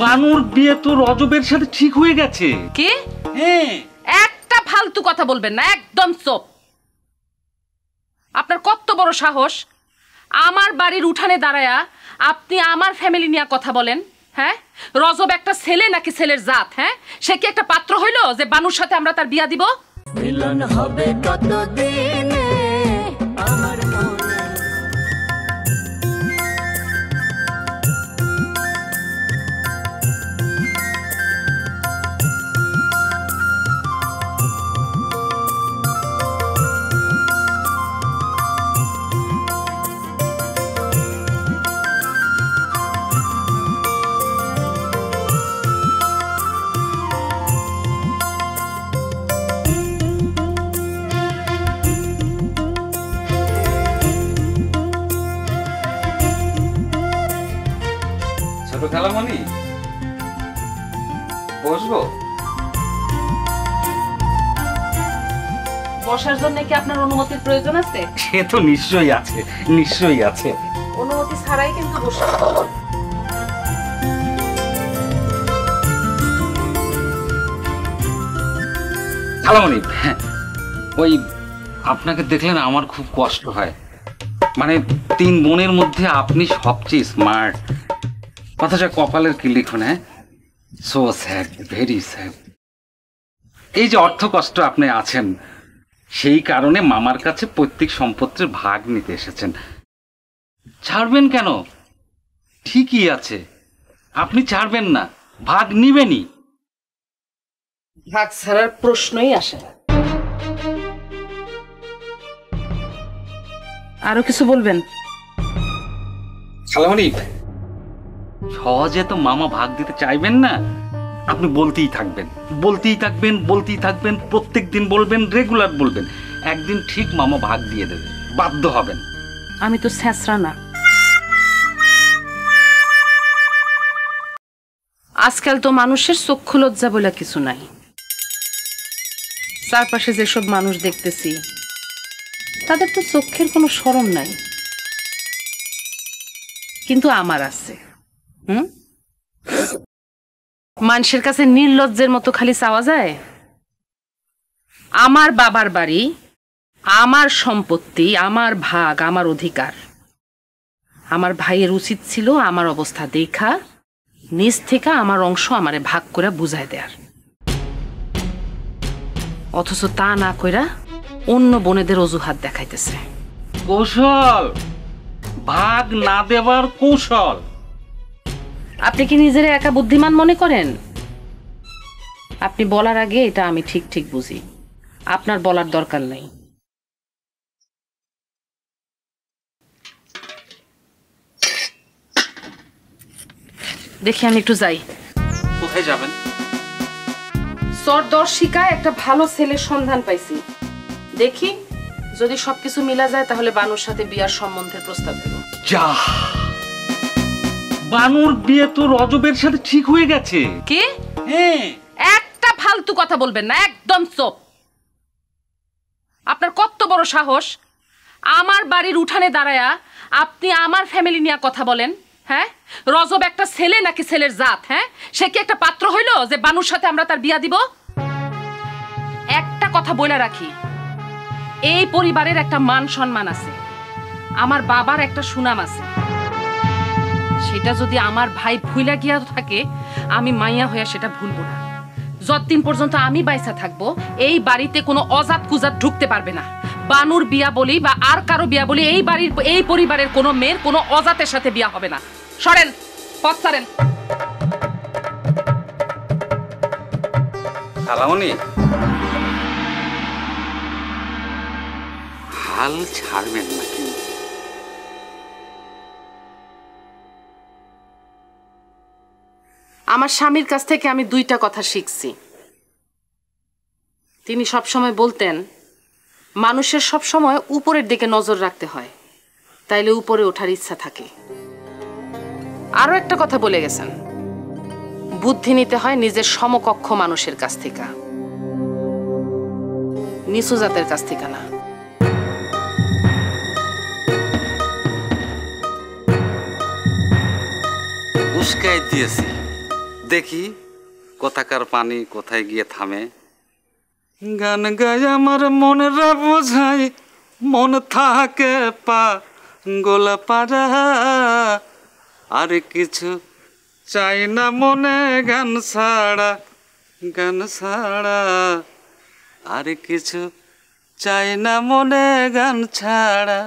বানুর বিয়ে তো রজবের সাথে ঠিক হয়ে গেছে। কি? হ্যাঁ। একটা ফালতু কথা বলবেন না, একদম চুপ। আপনার কত বড় সাহস আমার বাড়ির উঠানে দাঁড়ায়া আপনি আমার ফ্যামিলি নিয়ে কথা বলেন? হ্যাঁ, রজব একটা ছেলে নাকি ছেলের জাত? হ্যাঁ, সে কি একটা পাত্র হইলো যে বানুর সাথে আমরা তার বিয়া দিব? মিলন হবে কতদিনে আমার মনে। খালামণি, বসবো? বসার জন্য কি আপনার অনুমতির প্রয়োজন আছে? সে তো নিশ্চয়ই আছে, নিশ্চয়ই আছে। অনুমতি ছাড়াই কিন্তু বসে। খালামণি, ওই আপনাকে দেখলে না আমার খুব কষ্ট হয়। মানে 3 বোনের মধ্যে আপনি সবচেয়ে স্মার্ট, অথচ কপালের কি লিখুন। হ্যাঁ, সো স্যাড, ভেরি স্যাড। এই যে অর্থ কষ্ট আপনি আছেন, সেই কারণে মামার কাছে পৈতৃক সম্পত্তির ভাগ নিতে এসেছেন। ছাড়বেন কেন? ঠিকই আছে, আপনি ছাড়বেন না, ভাগ নিবেনই। ভাগ ছাড়ার প্রশ্নই আসে না। আরো কিছু বলবেন? খালামণি, সহজে তো মামা ভাগ দিতে চাইবেন না। আপনি বলতেই থাকবেন, বলতেই থাকবেন, বলতেই থাকবেন, প্রত্যেক দিন বলবেন, রেগুলার বলবেন। একদিন ঠিক মামা ভাগ দিয়ে দেবে, বাধ্য হবেন। আমি তো ছেঁচড়া না। আজকাল তো মানুষের চক্ষু লজ্জা বলে কিছু নাই। চারপাশে যেসব মানুষ দেখতেছি তাদের তো চোখের কোনো শরম নাই, কিন্তু আমার আছে। মানুষের কাছে নির্লজ্জের মতো খালি চাওয়া যায়? আমার বাবার বাড়ি, আমার সম্পত্তি, আমার ভাগ, আমার অধিকার। আমার ভাইয়ের উচিত ছিল আমার অবস্থা দেখা নিজ থেকে আমার অংশ আমারে ভাগ করে বুঝাই দেয়ার। অথচ তা না কইরা অন্য বোনেদের অজুহাত দেখাইতেছে। কৌশল, ভাগ না দেওয়ার কৌশল। আপনি কি নিজের একা বুদ্ধিমান মনে করেন? আপনি বলার আগে এটা আমি ঠিক ঠিক বুঝি, আপনার বলার দরকার নেই। দেখি আমি একটু যাই। কোথায় যাবেন? সরদর্শিকায় একটা ভালো ছেলের সন্ধান পাইছি, দেখি যদি সবকিছু মিলা যায় তাহলে বানুর সাথে বিয়ার সম্বন্ধের প্রস্তাব দেব। যা, বানুর বিয়ে তো রজবের সাথে ঠিক হয়ে গেছে। কি? হ্যাঁ। একটা ফালতু কথা বলবেন না, একদম চুপ। আপনার কত বড় সাহস আমার বাড়ির উঠানে দাঁড়ায়া আপনি আমার ফ্যামিলি নিয়ে কথা বলেন? হ্যাঁ, রজব একটা ছেলে নাকি ছেলের জাত? হ্যাঁ, সে কি একটা পাত্র হইলো যে বানুর সাথে আমরা তার বিয়া দিব? একটা কথা বলে রাখি, এই পরিবারের একটা মান সম্মান আছে, আমার বাবার একটা সুনাম আছে। সেটা যদি আমার ভাই ভুইলা গিয়া থাকে, আমি মাইয়া হইয়া সেটা ভুলবো না। যতদিন পর্যন্ত আমি বাইসা থাকবো এই বাড়িতে কোনো অজাত কুজাত ঢুকতে পারবে না। বানুর বিয়া বলি বা আর কারো বিয়া বলি, এই বাড়ির এই পরিবারের কোনো মেয়ের কোনো অজাতের সাথে বিয়া হবে না। সরেন, পথ ছাড়েন। খালামণি, হাল ছাড়বেন না কিন্তু। আমার স্বামীর কাছ থেকে আমি 2টা কথা শিখছি। তিনি সবসময় বলতেন, মানুষের সবসময় উপরের দিকে নজর রাখতে হয়, তাইলে উপরে ওঠার ইচ্ছা থাকে। আরো একটা কথা বলে গেছেন, বুদ্ধি নিতে হয় নিজের সমকক্ষ মানুষের কাছ থেকে, নিচু জাতের কাছ থেকে না। উস্কাই দিয়েছি, দেখি কোথাকার পানি কোথায় গিয়ে থামে। গান গায় আমার মনরা বোঝাই, মন থাকে পা গোলা পাড়া, আর কিছু চাই না মনে গান ছাড়া, গান ছাড়া আর কিছু চাই না মনে গান ছাড়া।